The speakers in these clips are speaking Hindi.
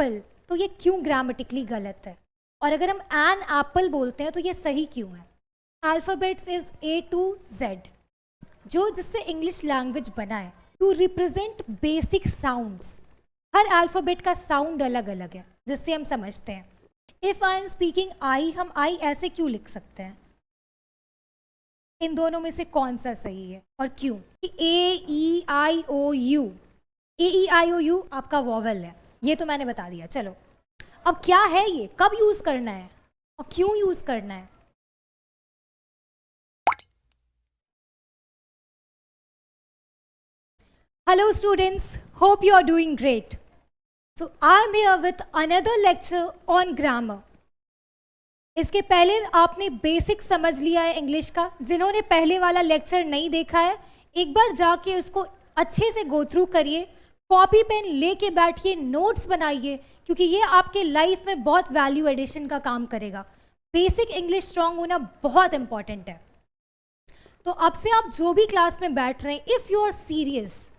एप्पल तो ये क्यों ग्रामेटिकली गलत है, और अगर हम एन एप्पल बोलते हैं तो ये सही क्यों है। Alphabets is A to Z, जो जिससे इंग्लिश लैंग्वेज बना है टू रिप्रेजेंट बेसिक साउंड्स। हर अल्फ़ाबेट का साउंड अलग अलग है जिससे हम समझते हैं। If I am speaking I, हम आई ऐसे क्यों लिख सकते हैं। इन दोनों में से कौन सा सही है और क्यों। A-E-I-O-U, A-E-I-O-U आपका वॉवल है, ये तो मैंने बता दिया। चलो अब क्या है ये, कब यूज करना है और क्यों यूज करना है। Hello students, hope you are doing great. So I am here with another lecture on grammar. इसके पहले आपने बेसिक समझ लिया है इंग्लिश का। जिन्होंने पहले वाला लेक्चर नहीं देखा है, एक बार जाके उसको अच्छे से गो थ्रू करिए, कॉपी पेन लेके बैठिए, नोट्स बनाइए, क्योंकि ये आपके लाइफ में बहुत वैल्यू एडिशन का काम करेगा। बेसिक इंग्लिश स्ट्रांग होना बहुत इंपॉर्टेंट है। तो अब से आप जो भी क्लास में बैठ रहे हैं, if you are serious,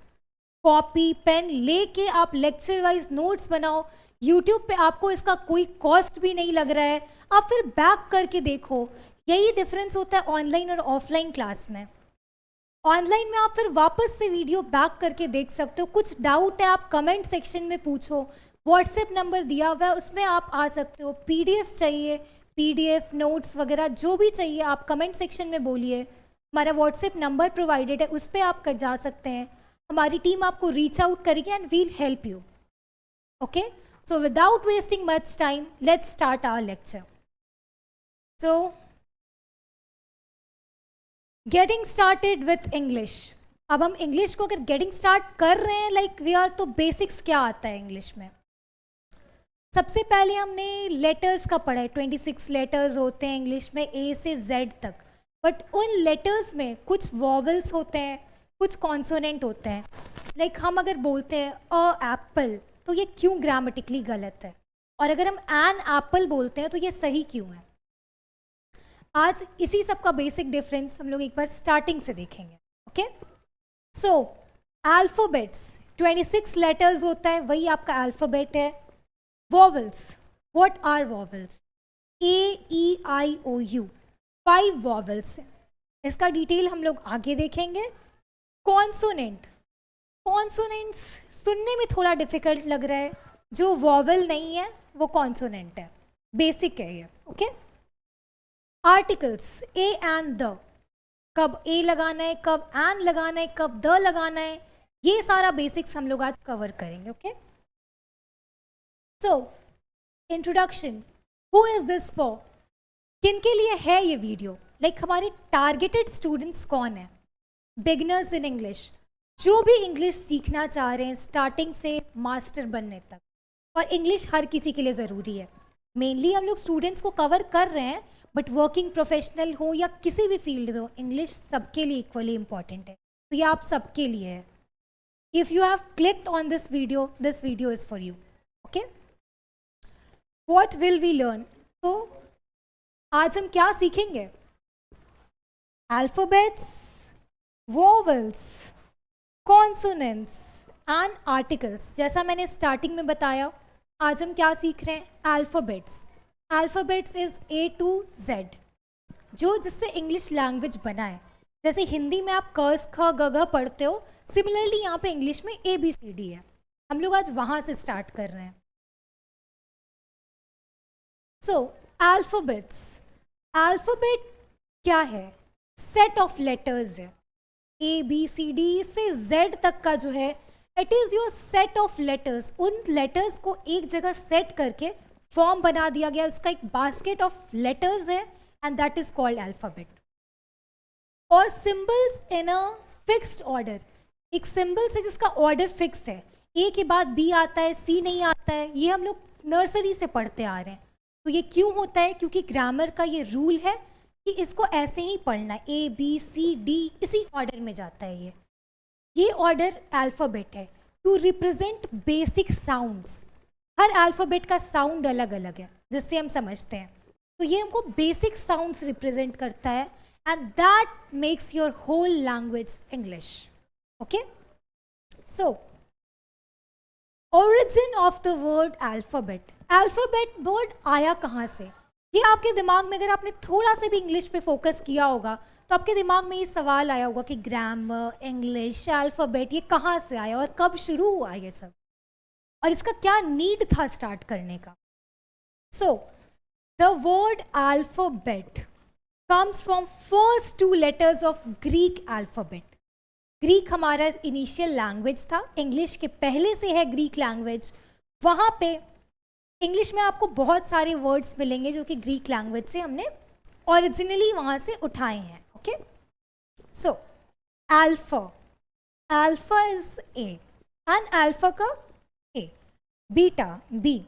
copy pen लेके आप लेक्चर वाइज नोट्स बनाओ। यूट्यूब पे आपको इसका कोई कॉस्ट भी नहीं लग रहा है, आप फिर बैक करके देखो। यही डिफरेंस होता है ऑनलाइन और ऑफलाइन क्लास में। ऑनलाइन में आप फिर वापस से वीडियो बैक करके देख सकते हो। कुछ डाउट है आप कमेंट सेक्शन में पूछो, व्हाट्सएप नंबर दिया हुआ है उसमें आप आ सकते हो। पीडीएफ चाहिए, पीडीएफ नोट्स वगैरह जो भी चाहिए आप कमेंट सेक्शन में बोलिए। हमारा व्हाट्सएप नंबर प्रोवाइडेड है, उस पर आप जा सकते हैं। हमारी टीम आपको रीच आउट करेगी and will help you. Okay, so without wasting much time let's start our lecture. So getting started with English. अब हम इंग्लिश को अगर गेटिंग स्टार्ट कर रहे हैं लाइक वी आर, तो बेसिक्स क्या आता है इंग्लिश में। सबसे पहले हमने लेटर्स का पढ़ा है। 26 लेटर्स होते हैं इंग्लिश में, ए से जेड तक। बट उन लेटर्स में कुछ वॉवल्स होते हैं, कुछ कॉन्सोनेंट होते हैं। लाइक हम अगर बोलते हैं अ एप्पल, तो ये क्यों ग्रामेटिकली गलत है, और अगर हम एन एप्पल बोलते हैं तो ये सही क्यों है। आज इसी सब का बेसिक डिफरेंस हम लोग एक बार स्टार्टिंग से देखेंगे। ओके, सो अल्फाबेट्स 26 लेटर्स होता है, वही आपका अल्फाबेट है। Vowels, what are vowels. A-E-I-O-U 5 vowels हैं। इसका डिटेल हम लोग आगे देखेंगे। कॉन्सोनेंट, कॉन्सोनेंट्स सुनने में थोड़ा डिफिकल्ट लग रहा है, जो वॉवल नहीं है वो कॉन्सोनेंट है, बेसिक है ये। Okay, articles A and the, कब ए लगाना है, कब एन लगाना है, कब द लगाना है, ये सारा बेसिक्स हम लोग आज कवर करेंगे। Okay, so introduction, who is this for, किन के लिए है ये वीडियो। लाइक हमारे टारगेटेड स्टूडेंट्स कौन है। बिगिनर्स इन इंग्लिश, जो भी इंग्लिश सीखना चाह रहे हैं स्टार्टिंग से मास्टर बनने तक। और इंग्लिश हर किसी के लिए ज़रूरी है। मेनली हम लोग स्टूडेंट्स को कवर कर रहे हैं, बट वर्किंग प्रोफेशनल हो या किसी भी फील्ड में हो, इंग्लिश सबके लिए इक्वली इंपॉर्टेंट है। तो ये आप सबके लिए है। If you have clicked on this video is for you. Okay, what will we learn. तो आज हम क्या सीखेंगे। Alphabets, vowels, consonants and articles. जैसा मैंने स्टार्टिंग में बताया, आज हम क्या सीख रहे हैं। Alphabets, alphabets is A to Z, जो जिससे इंग्लिश लैंग्वेज बना है। जैसे हिंदी में आप क ख ग घ पढ़ते हो, सिमिलरली यहाँ पे इंग्लिश में ABCD है। हम लोग आज वहाँ से स्टार्ट कर रहे हैं। सो अल्फाबेट्स, अल्फाबेट क्या है, सेट ऑफ लेटर्स है। ABCD से Z तक का जो है, it is your set of letters. उन लेटर्स को एक जगह सेट करके फॉर्म बना दिया गया, उसका एक बास्केट ऑफ लेटर्स है and that is called alphabet. और symbols in a fixed order, एक सिंबल्स है जिसका ऑर्डर फिक्स है, ए के बाद B आता है, C नहीं आता है। ये हम लोग नर्सरी से पढ़ते आ रहे हैं। तो ये क्यों होता है, क्योंकि ग्रामर का ये रूल है कि इसको ऐसे ही पढ़ना है, ABCD इसी ऑर्डर में जाता है। ये ऑर्डर अल्फाबेट है टू रिप्रेजेंट बेसिक साउंड्स। हर अल्फाबेट का साउंड अलग अलग है जिससे हम समझते हैं। तो ये हमको बेसिक साउंड्स रिप्रेजेंट करता है and that makes your whole language English. Okay, so origin of the word alphabet, alphabet word आया कहाँ से? ये आपके दिमाग में, अगर आपने थोड़ा सा भी इंग्लिश पे फोकस किया होगा तो आपके दिमाग में ये सवाल आया होगा कि ग्रामर, इंग्लिश, अल्फाबेट ये कहाँ से आया और कब शुरू हुआ ये सब, और इसका क्या नीड था स्टार्ट करने का. So the word alphabet comes from first two letters of Greek alphabet. Greek हमारा इनिशियल लैंग्वेज था, इंग्लिश के पहले से है ग्रीक लैंग्वेज. वहाँ पे इंग्लिश में आपको बहुत सारे वर्ड्स मिलेंगे जो कि ग्रीक लैंग्वेज से हमने ओरिजिनली वहाँ से उठाए हैं. Okay, so alpha, alpha is A and alpha का A, beta B.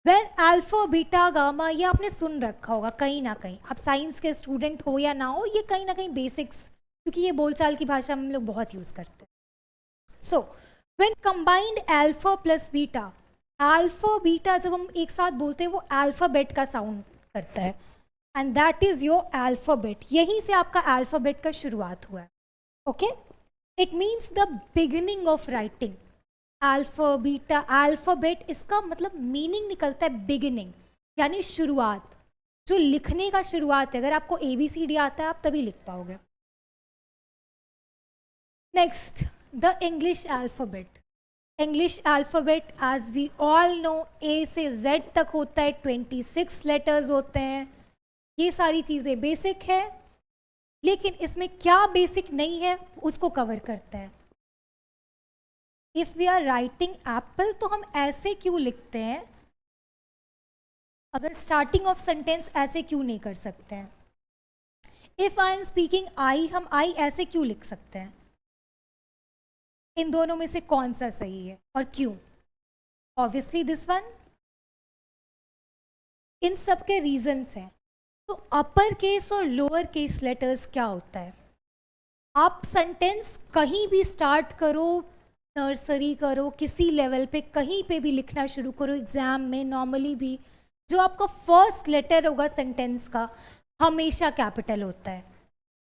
Well alpha beta gamma ये आपने सुन रखा होगा कहीं ना कहीं, आप साइंस के स्टूडेंट हो या ना हो, ये कहीं ना कहीं बेसिक्स, क्योंकि ये बोलचाल की भाषा में हम लोग बहुत यूज़ करते हैं. So when combined alpha plus beta, alpha beta जब हम एक साथ बोलते हैं वो अल्फ़ाबेट का साउंड करता है, and that is your alphabet. यहीं से आपका अल्फ़ाबेट का शुरुआत हुआ है. Okay, it means the beginning of writing. Alpha beta alphabet, इसका मतलब मीनिंग निकलता है बिगिनिंग, यानी शुरुआत, जो लिखने का शुरुआत है. अगर आपको ABCD आता है आप तभी लिख पाओगे. Next, the English alphabet. English alphabet as we all know A से Z तक होता है, 26 लेटर्स होते हैं. ये सारी चीज़ें बेसिक है, लेकिन इसमें क्या बेसिक नहीं है उसको कवर करता है. If we are writing apple तो हम ऐसे क्यों लिखते हैं, अगर स्टार्टिंग ऑफ सेंटेंस ऐसे क्यों नहीं कर सकते हैं. If I am speaking I, हम आई ऐसे क्यों लिख सकते हैं. इन दोनों में से कौन सा सही है और क्यों? Obviously this one. इन सब के रीजंस हैं. तो अपर केस और लोअर केस लेटर्स क्या होता है, आप सेंटेंस कहीं भी स्टार्ट करो, नर्सरी करो, किसी लेवल पे कहीं पे भी लिखना शुरू करो, एग्जाम में नॉर्मली भी, जो आपका फर्स्ट लेटर होगा सेंटेंस का हमेशा कैपिटल होता है.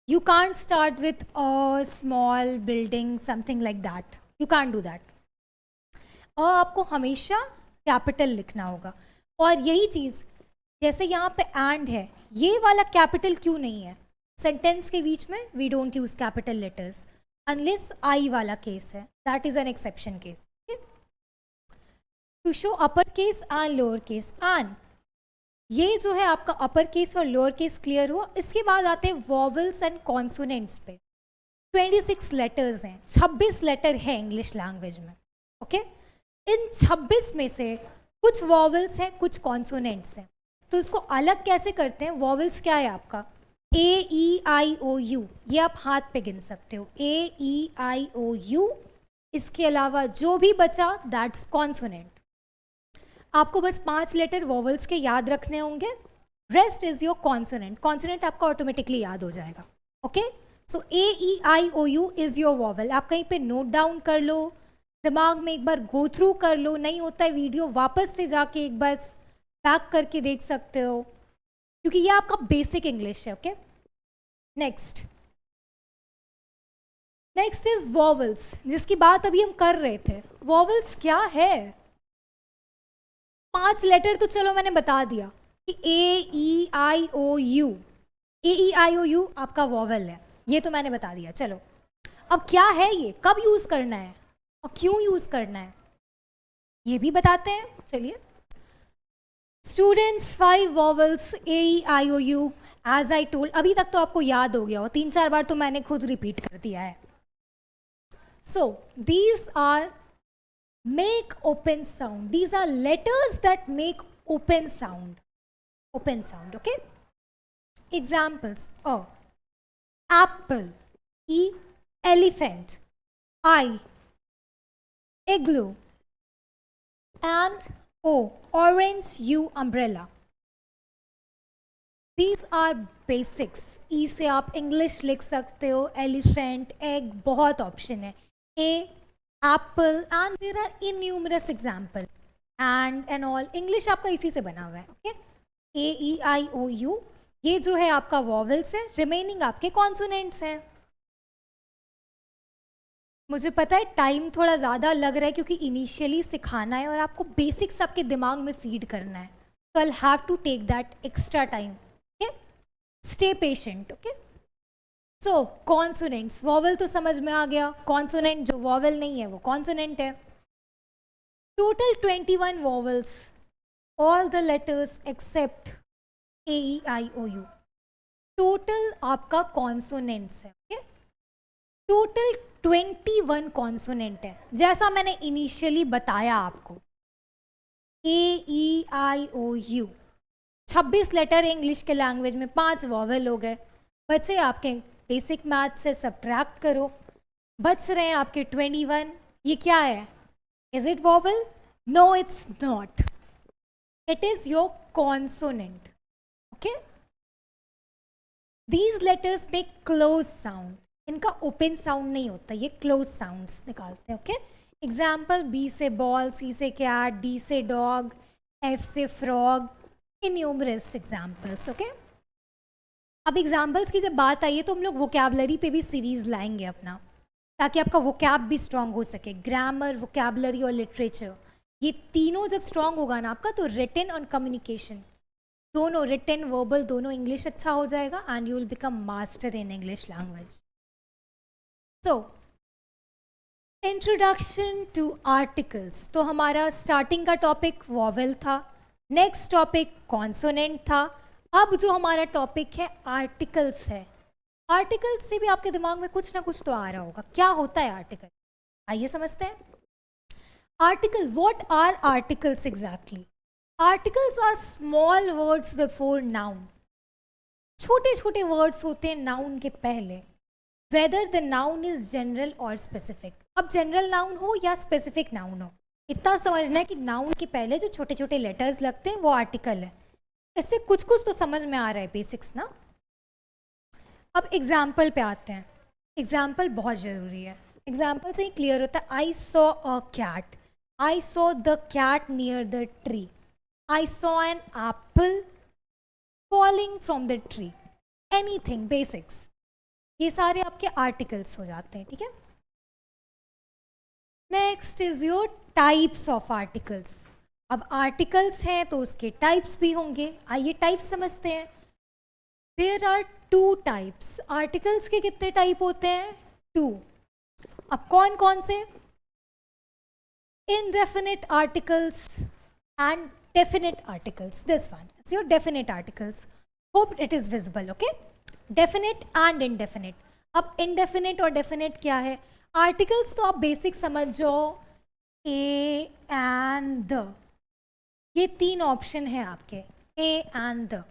You can't start with a small building, something like that. You can't do that. और आपको हमेशा कैपिटल लिखना होगा. और यही चीज़ जैसे यहाँ पे एंड है, ये वाला कैपिटल क्यों नहीं है सेंटेंस के बीच में? We don't use capital letters unless I वाला केस है, that is an exception case. To show upper case and lower case. And ये जो है आपका अपर केस और लोअर केस क्लियर हुआ. इसके बाद आते हैं वॉवल्स एंड कॉन्सोनेंट्स पे. 26 लेटर्स हैं, 26 लेटर है इंग्लिश लैंग्वेज में. ओके, इन 26 में से कुछ वॉवल्स हैं, कुछ कॉन्सोनेंट्स हैं. तो इसको अलग कैसे करते हैं? वॉवल्स क्या है आपका AEIOU, ये आप हाथ पे गिन सकते हो, AEIOU. इसके अलावा जो भी बचा दैट्स कॉन्सोनेंट. आपको बस 5 लेटर वॉवल्स के याद रखने होंगे, rest is your consonant. Consonant आपका ऑटोमेटिकली याद हो जाएगा. Okay, so AEIOU is your vowel. आप कहीं पे नोट डाउन कर लो, दिमाग में एक बार गो थ्रू कर लो, नहीं होता है वीडियो वापस से जाके एक बार बैक करके देख सकते हो, क्योंकि ये आपका बेसिक इंग्लिश है. ओके, नेक्स्ट इज वॉवल्स, जिसकी बात अभी हम कर रहे थे. वॉवल्स क्या है? 5 लेटर तो चलो मैंने बता दिया कि AEIOU, AEIOU आपका वॉवल है, ये तो मैंने बता दिया. चलो अब क्या है ये, कब यूज करना है और क्यों यूज करना है ये भी बताते हैं. चलिए students, 5 vowels AEIOU as I told. अभी तक तो आपको याद हो गया हो, 3-4 बार तो मैंने खुद रिपीट कर दिया है. So these are make open sound. These are letters that make open sound. Open sound, okay? Examples: A, apple. E, elephant. I, igloo. And O, orange. U, umbrella. These are basics. E से आप English लिख सकते हो, elephant, egg, बहुत ऑप्शन है. A, apple, and there are innumerous example. And all. English आपका इसी से बना हुआ है. ओके, AEIOU ये जो है आपका वॉवल्स है, रिमेनिंग आपके कॉन्सोनेंट्स हैं. मुझे पता है टाइम थोड़ा ज़्यादा लग रहा है क्योंकि इनिशियली सिखाना है और आपको बेसिक्स आपके दिमाग में फीड करना है, तो I have to take that extra time. Okay, stay patient. Okay, so consonants, vowel तो समझ में आ गया. कॉन्सोनेंट जो वॉवल नहीं है वो कॉन्सोनेंट है. Total 21 vowels, all the letters except AEIOU. Total आपका कॉन्सोनेंट्स है. ओके, टोटल 21 कॉन्सोनेंट है, जैसा मैंने इनिशियली बताया आपको. AEIOU 26 लेटर है इंग्लिश के लैंग्वेज में, 5 वॉवल हो गए. बचे आपके बेसिक मैथ से सब्ट्रैक्ट करो, बच रहे हैं आपके 21. ये क्या है? Is it vowel? No, it's not. It is your consonant. Okay, these letters make close sound. इनका ओपन साउंड नहीं होता, ये क्लोज साउंड्स निकालते हैं. ओके, एग्जाम्पल B से बॉल, C से कैट, D से डॉग, F से फ्रॉग, इन्यूमरस एग्जाम्पल्स. ओके, अब एग्जाम्पल्स की जब बात आई है तो हम लोग वोकैबलरी पे भी सीरीज लाएंगे अपना, ताकि आपका वोकैब भी स्ट्रांग हो सके. ग्रामर, वोकैबलरी और लिटरेचर, ये तीनों जब स्ट्रांग होगा ना आपका, तो रिटन और कम्युनिकेशन दोनों, रिटन वर्बल दोनों, इंग्लिश अच्छा हो जाएगा and you will become master in English language. So introduction to articles. तो हमारा स्टार्टिंग का टॉपिक वॉवेल था, नेक्स्ट टॉपिक कॉन्सोनेंट था. अब जो हमारा टॉपिक है आर्टिकल्स है. आर्टिकल्स से भी आपके दिमाग में कुछ ना कुछ तो आ रहा होगा. क्या होता है आर्टिकल? आइए समझते हैं. Article, what are articles exactly? Articles are small words before noun. छोटे छोटे वर्ड्स होते हैं नाउन के पहले, whether the noun is general और स्पेसिफिक. अब जनरल नाउन हो या स्पेसिफिक नाउन हो, इतना समझना है कि नाउन के पहले जो छोटे छोटे लेटर्स लगते हैं वो आर्टिकल है. इससे कुछ कुछ तो समझ में आ रहा है, बेसिक्स ना. अब एग्जाम्पल पे आते हैं. एग्जाम्पल बहुत ज़रूरी है, एग्जाम्पल से ही क्लियर होता है. I saw a cat, I saw the cat near the tree, I saw an apple falling from the tree. Anything, basics, ये सारे आपके आर्टिकल्स हो जाते हैं. ठीक है, next is your types of articles. अब आर्टिकल्स हैं तो उसके टाइप्स भी होंगे. आइए टाइप्स समझते हैं. There are 2 types. आर्टिकल्स के कितने टाइप होते हैं? 2. अब कौन कौन से? Indefinite articles and definite articles. This one is your definite articles. Hope it is visible. Okay, definite and indefinite. अब इनडेफिनिट और डेफिनिट क्या है? आर्टिकल्स तो आप बेसिक समझ जाओ, ए एंड द, ये 3 ऑप्शन है आपके, ए एंड द.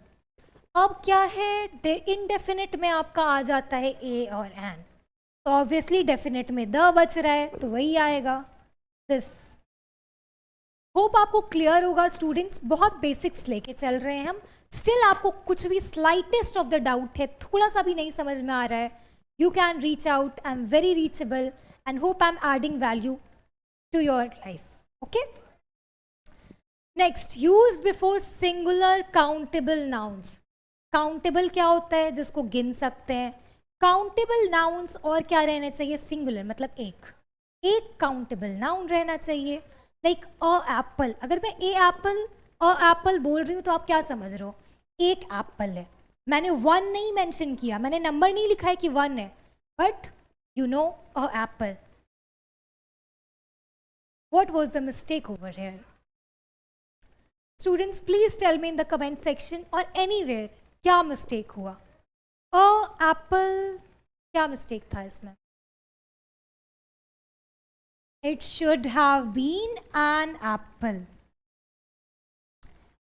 अब क्या है? इनडेफिनिट में आपका आ जाता है ए और एन, तो ऑब्वियसली डेफिनेट में द बच रहा है तो वही आएगा, दिस. होप आपको क्लियर होगा स्टूडेंट्स. बहुत बेसिक्स लेके चल रहे हैं हम. स्टिल आपको कुछ भी स्लाइटेस्ट ऑफ द डाउट है, थोड़ा सा भी नहीं समझ में आ रहा है, you can reach out. I am very reachable and hope I am adding value to your life. Okay, next, used before singular countable nouns. Countable क्या होता है? जिसको गिन सकते हैं. काउंटेबल नाउन्स और क्या रहना चाहिए? सिंगुलर, मतलब एक काउंटेबल नाउन रहना चाहिए. लाइक अ एप्पल, अगर मैं अ एप्पल बोल रही हूँ तो आप क्या समझ रहे हो? एक एप्पल है. मैंने 1 नहीं मेंशन किया, मैंने नंबर नहीं लिखा है कि 1 है, but you know a apple. What was the mistake over here? Students please tell me in the comment section और एनीवेयर, क्या मिस्टेक हुआ? एप्पल, क्या मिस्टेक था इसमें? It should have been an apple.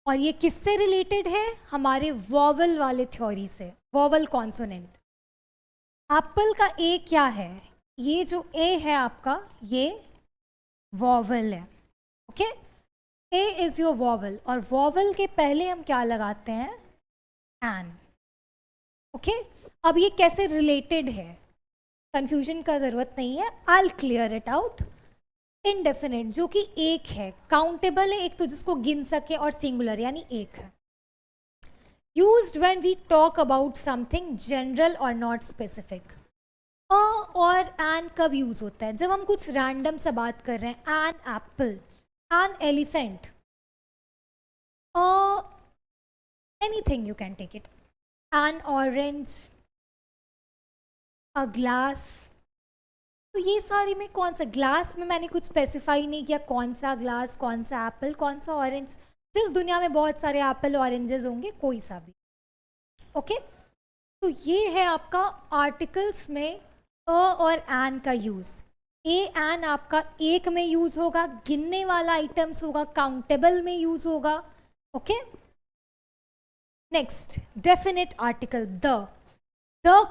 और ये किससे रिलेटेड है? हमारे वॉवल वाले थ्योरी से, वॉवल कॉन्सोनेंट. एप्पल का ए क्या है? ये जो ए है आपका, ये वॉवल है. Okay, A is your vowel, और वॉवल के पहले हम क्या लगाते हैं? एन. ओके, अब ये कैसे रिलेटेड है? कंफ्यूजन का जरूरत नहीं है, I will clear it out. Indefinite जो कि एक है, काउंटेबल है, एक तो जिसको गिन सके, और सिंगुलर यानी एक है. Used when we talk about something general और नॉट स्पेसिफिक. और एन कब यूज होता है? जब हम कुछ रैंडम सा बात कर रहे हैं, an apple, an elephant, anything you can take it, an orange, a glass. तो ये सारी में कौन सा ग्लास में मैंने कुछ स्पेसिफाई नहीं किया, कौन सा ग्लास, कौन सा एप्पल, कौन सा ऑरेंज। जिस दुनिया में बहुत सारे एप्पल ऑरेंजेस होंगे, कोई सा भी। ओके तो ये है आपका आर्टिकल्स में अ और एन का यूज। ए एन आपका एक में यूज होगा, गिनने वाला आइटम्स होगा, काउंटेबल में यूज होगा। Okay next definite article the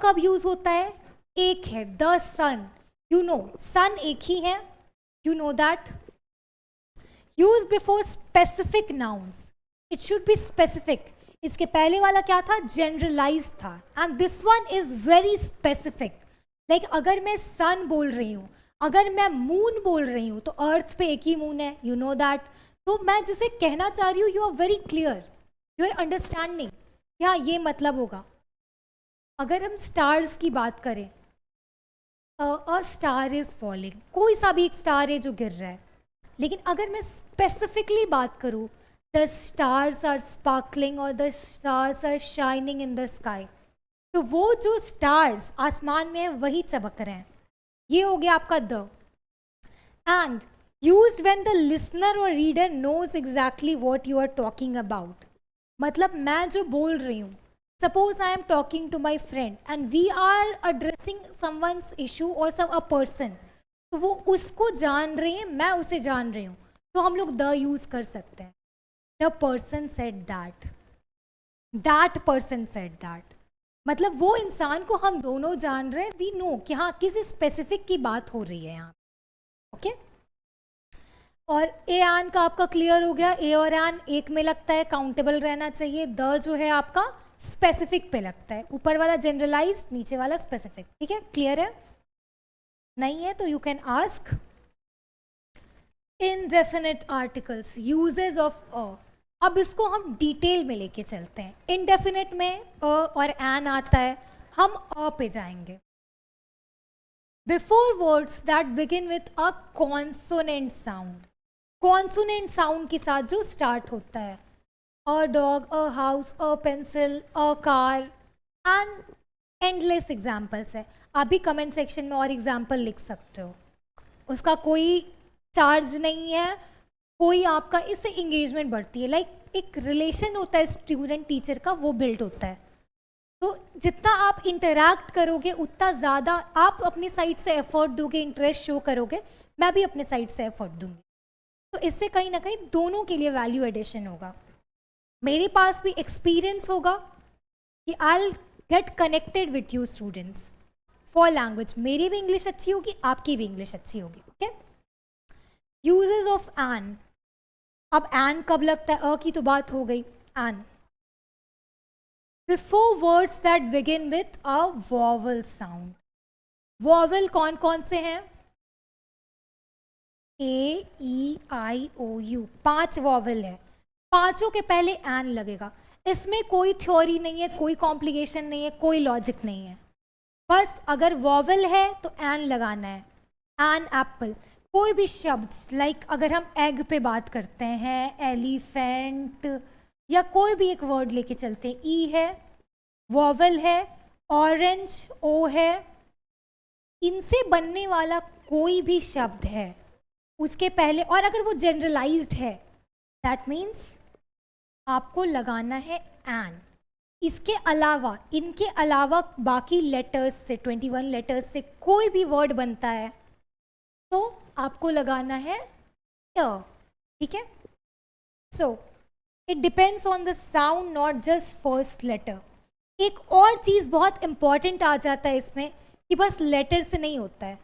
कब यूज होता है? एक है द सन, यू नो सन एक ही है, you know that. Use before specific nouns, it should be specific. इसके पहले वाला क्या था? जनरलाइज था, and this one is very specific. Like अगर मैं सन बोल रही हूँ, अगर मैं मून बोल रही हूँ, तो अर्थ पे एक ही मून है, यू नो दैट। तो मैं जिसे कहना चाह रही हूँ, you are very clear, you are understanding, हाँ ये मतलब होगा। अगर हम स्टार्स की बात करें, अ स्टार इज फॉलिंग, कोई सा भी एक स्टार है जो गिर रहा है। लेकिन अगर मैं स्पेसिफिकली बात करूँ, द स्टार्स आर स्पार्कलिंग और the stars are shining in the sky, तो वो जो स्टार्स आसमान में है वही चमक रहे हैं। ये हो गया आपका the. And used when the listener और reader knows exactly what you are talking about. मतलब मैं जो बोल रही हूँ, suppose I am talking to my friend and we are addressing someone's issue or a person, तो वो उसको जान रही है, मैं उसे जान रही हूँ, तो हम लोग द यूज कर सकते हैं। The person said that, that person said that, मतलब वो इंसान को हम दोनों जान रहे हैं, वी नो कि हाँ किसी स्पेसिफिक की बात हो रही है यहाँ। ओके और ए एन का आपका क्लियर हो गया, ए और एन एक में लगता है, काउंटेबल रहना चाहिए। द जो है आपका स्पेसिफिक पे लगता है, ऊपर वाला जनरलाइज, नीचे वाला स्पेसिफिक। ठीक है, क्लियर है? नहीं है तो you can ask. Indefinite articles, uses of a, अब इसको हम डिटेल में लेके चलते हैं। इनडेफिनेट में अ और एन आता है, हम अ पे जाएंगे। Before words that begin with a consonant sound, consonant sound के साथ जो स्टार्ट होता है, a dog, a house, a pencil, a car and endless examples है। आप भी कमेंट सेक्शन में और एग्जाम्पल लिख सकते हो, उसका कोई चार्ज नहीं है, कोई आपका इससे इंगेजमेंट बढ़ती है। लाइक एक रिलेशन होता है स्टूडेंट टीचर का, वो बिल्ड होता है। तो जितना आप इंटरैक्ट करोगे उतना ज़्यादा आप अपनी साइड से एफर्ट दोगे, इंटरेस्ट शो करोगे, मैं भी अपने साइड से एफर्ट दूंगी, तो इससे कहीं ना कहीं दोनों के लिए वैल्यू एडिशन होगा। मेरे पास भी एक्सपीरियंस होगा कि I get connected with you students for language, मेरी भी इंग्लिश अच्छी होगी, आपकी भी इंग्लिश अच्छी होगी। ओके यूजेस ऑफ एन, अब एन कब लगता है? अ की तो बात हो गई। An before words that begin with a vowel sound, vowel कौन कौन से हैं? ए ई आई ओ यू, 5 वॉवल है, पांचों के पहले एन लगेगा। इसमें कोई थ्योरी नहीं है, कोई कॉम्प्लिकेशन नहीं है, कोई लॉजिक नहीं है, बस अगर वॉवल है तो एन लगाना है। एन एप्पल, कोई भी शब्द, लाइक अगर हम एग पे बात करते हैं, एलिफेंट, या कोई भी एक वर्ड लेके चलते हैं, ई है, वॉवल है, ऑरेंज ओ है, इनसे बनने वाला कोई भी शब्द है उसके पहले, और अगर वो जनरलाइज्ड है, दैट मीन्स आपको लगाना है एन। इसके अलावा, इनके अलावा बाकी लेटर्स से, 21 लेटर्स से कोई भी वर्ड बनता है तो आपको लगाना है अ। ठीक है, so it depends on the sound, not just first letter. एक और चीज़ बहुत इंपॉर्टेंट आ जाता है इसमें कि बस लेटर से नहीं होता है,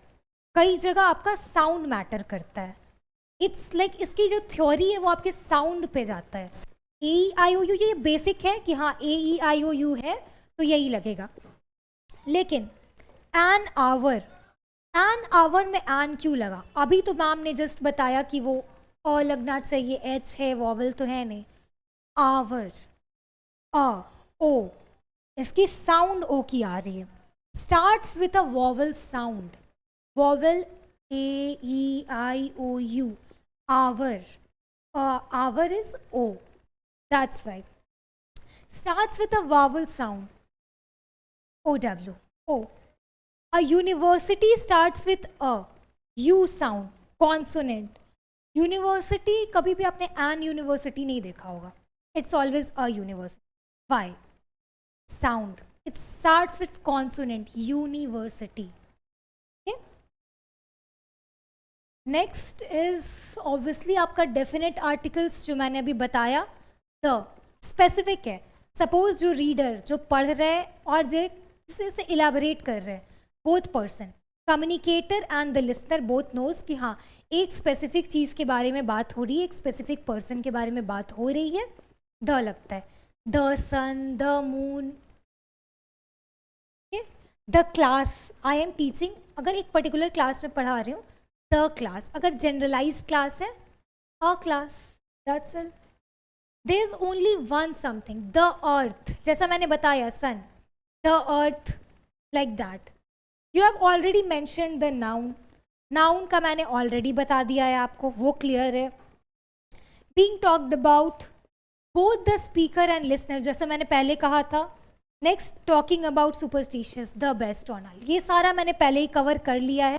कई जगह आपका साउंड मैटर करता है। इट्स लाइक इसकी जो थ्योरी है वो आपके साउंड पे जाता है। ए आई ओ यू, ये बेसिक है कि हाँ ए ई आई ओ यू है तो यही लगेगा, लेकिन एन आवर, एन आवर में एन क्यों लगा? अभी तो मैम ने जस्ट बताया कि वो अ लगना चाहिए, एच है, वॉवल तो है नहीं। आवर, अ ओ, इसकी साउंड ओ की आ रही है, starts with a vowel sound. Vowel A, E, I, O, U. Hour. Hour is O. That's right. Starts with a vowel sound. O-W. O. A university starts with a U sound. Consonant. University कभी भी आपने एन यूनिवर्सिटी नहीं देखा होगा. It's always a university. Why? Sound. It starts with consonant. University. Next is obviously आपका डेफिनेट आर्टिकल्स जो मैंने अभी बताया. द स्पेसिफिक है. सपोज जो रीडर जो पढ़ रहे हैं और जिसे से इलेबोरेट कर रहे हैं, both person, communicator and the listener both knows कि हाँ एक स्पेसिफिक चीज़ के बारे में बात हो रही है, एक स्पेसिफिक पर्सन के बारे में बात हो रही है. द लगता है. The sun, the moon, the class I am teaching. अगर एक पर्टिकुलर क्लास में पढ़ा रही हूँ, द क्लास. अगर जनरलाइज क्लास है, a class. That's it. There is only one something. The earth, जैसा मैंने बताया, sun, the earth, like that. You have already mentioned the noun. Noun का मैंने ऑलरेडी बता दिया है आपको, वो क्लियर है. Being talked about both the speaker and listener, जैसा मैंने पहले कहा था. Next, talking about superstitious, the best on all. ये सारा मैंने पहले ही कवर कर लिया है.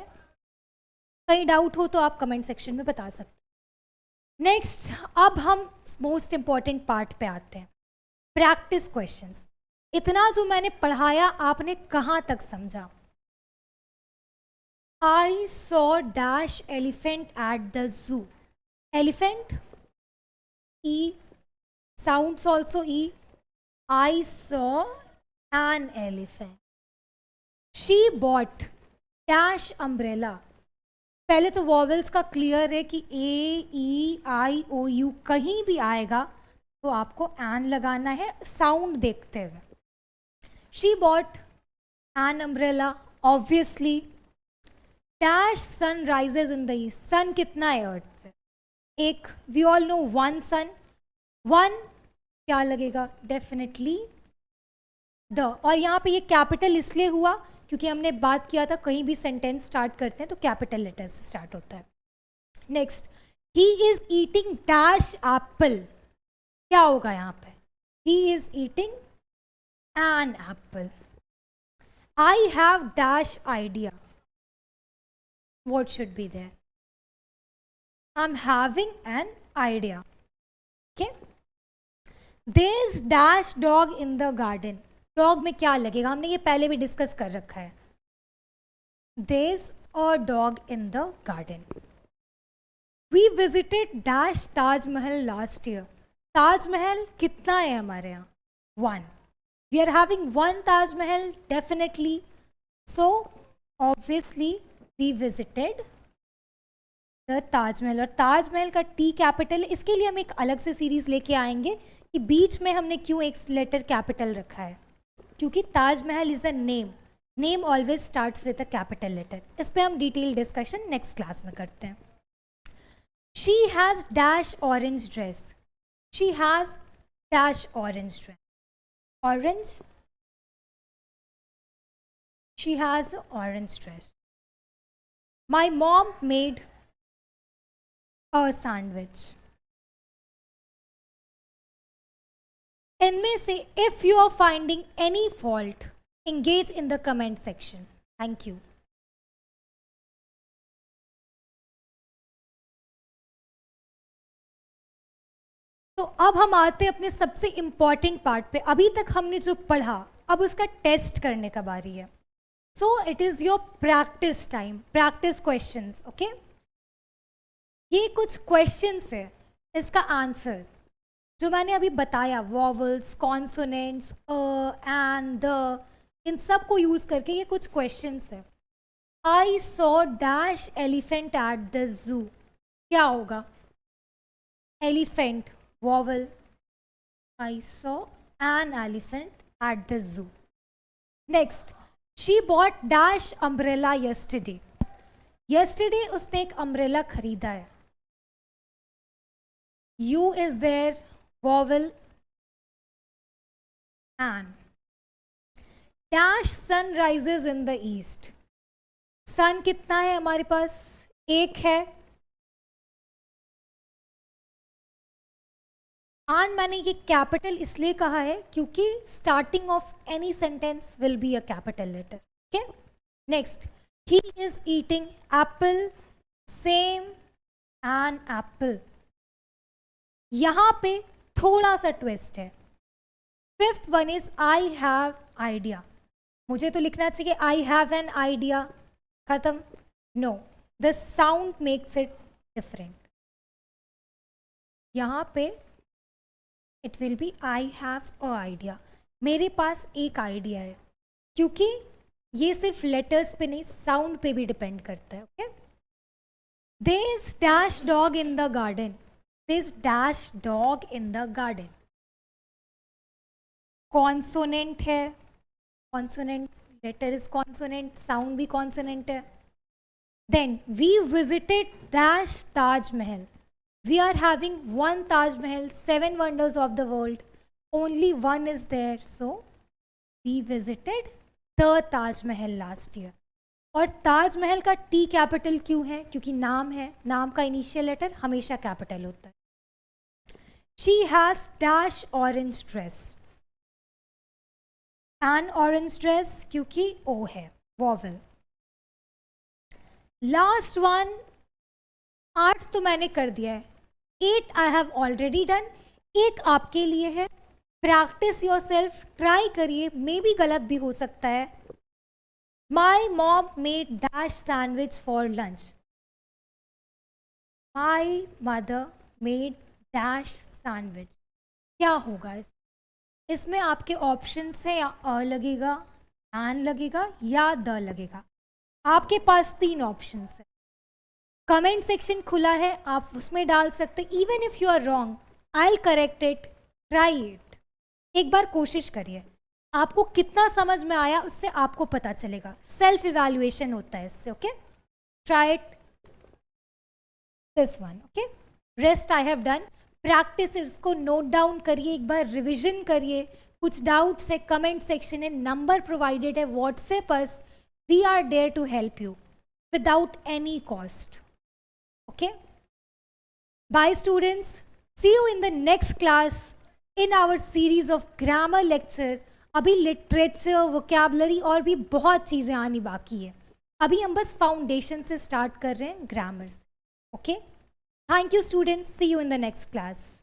कहीं डाउट हो तो आप कमेंट सेक्शन में बता सकते. नेक्स्ट, अब हम मोस्ट इंपॉर्टेंट पार्ट पे आते हैं, प्रैक्टिस क्वेश्चंस. इतना जो मैंने पढ़ाया आपने कहाँ तक समझा? I saw dash elephant at the zoo. Elephant, E. Sounds also E. I saw an elephant. She bought dash umbrella. पहले तो वॉवेल्स का क्लियर है कि A, E, I, O, U कहीं भी आएगा तो आपको an लगाना है साउंड देखते हुए. She bought an umbrella. Obviously. Dash sun rises in the east. Sun कितना है अर्थ पे? एक. We all know one sun. One क्या लगेगा? Definitely the. और यहाँ पे ये कैपिटल इसलिए हुआ क्योंकि हमने बात किया था कहीं भी सेंटेंस स्टार्ट करते हैं तो कैपिटल लेटर से स्टार्ट होता है. Next, he is eating dash Apple. क्या होगा यहाँ पे? ही is eating an apple. I have dash idea. What should be there? I'm having an idea. Okay. There's dash dog in the garden. Dog में क्या लगेगा? हमने ये पहले भी डिस्कस कर रखा है. There's a dog in the garden. We visited dash Taj Mahal last year. Taj Mahal कितना है हमारे यहाँ? One. We are having one Taj Mahal definitely. So obviously we visited the Taj Mahal. और ताज महल का टी कैपिटल, इसके लिए हम एक अलग से सीरीज लेके आएंगे कि बीच में हमने क्यों एक लेटर कैपिटल रखा है, क्योंकि Taj Mahal is a name. Name always starts with a capital letter. इस पे हम डिटेल डिस्कशन नेक्स्ट क्लास में करते हैं. She has dash orange dress. She has dash orange dress. Orange. She has orange dress. My mom made a sandwich. इनमें से if you are finding any fault, engage in the comment section. Thank you. तो अब हम आते हैं अपने सबसे इम्पॉर्टेंट पार्ट पे. अभी तक हमने जो पढ़ा, अब उसका टेस्ट करने का बारी है. So it is your practice time, practice questions, okay? ये कुछ questions है, इसका आंसर जो मैंने अभी बताया, vowels, consonants, and the, इन सब को यूज करके ये कुछ questions है. I saw dash elephant at the zoo. क्या होगा? Elephant, vowel. I saw an elephant at the zoo. Next. She bought dash umbrella yesterday. Yesterday उसने एक umbrella खरीदा है. U is there, vowel, an. Dash sun rises in the east. Sun कितना है हमारे पास? एक है। एंड मैंने ये कैपिटल इसलिए कहा है क्योंकि starting of any sentence will be a capital letter. Okay, next, he is eating apple, same an apple. यहां पे थोड़ा सा ट्विस्ट है। Fifth one is I have idea. मुझे तो लिखना चाहिए आई हैव एन आइडिया, खत्म। No, the sound makes it different. यहां पे it will be I have a idea. मेरे पास एक आइडिया है, क्योंकि ये सिर्फ लेटर्स पे नहीं साउंड पे भी डिपेंड करता है। Okay, there is dash dog in the garden. There is dash dog in the garden. Consonant है, consonant, letter is consonant, sound भी कॉन्सोनेंट है। Then we visited dash Taj Mahal. We are having one Taj Mahal, 7 wonders of the world. Only one is there. So, we visited the Taj Mahal last year. और ताज महल का T कैपिटल क्यों है? क्योंकि नाम है, नाम का इनिशियल लेटर हमेशा कैपिटल होता है। She has dash orange dress. An orange dress क्योंकि O है, vowel. Last one, 8 तो मैंने कर दिया है। 8 I have already done. एक आपके लिए है, प्रैक्टिस योर सेल्फ, ट्राई करिए, मे भी गलत भी हो सकता है। My mom made dash sandwich for lunch. My mother made dash sandwich. क्या होगा इसमें आपके ऑप्शंस हैं, या अ लगेगा, एन लगेगा या द लगेगा। आपके पास 3 ऑप्शंस है। कमेंट सेक्शन खुला है, आप उसमें डाल सकते। Even if you are wrong, I will correct it, try it. एक बार कोशिश करिए, आपको कितना समझ में आया उससे आपको पता चलेगा। सेल्फ इवैल्यूएशन होता है इससे। Okay, try it this one. Okay, rest I have done. Practice, इसको नोट डाउन करिए, एक बार रिविजन करिए। कुछ डाउट्स है कमेंट सेक्शन है, नंबर प्रोवाइडेड है व्हाट्सएप पर। We are there to help you without any cost. Okay, bye students, see you in the next class in our series of grammar lecture. अभी लिटरेचर, वोकैबलरी और भी बहुत चीज़ें आनी बाकी है। अभी हम बस फाउंडेशन से स्टार्ट कर रहे हैं ग्रामर से। Okay, thank you students, see you in the next class.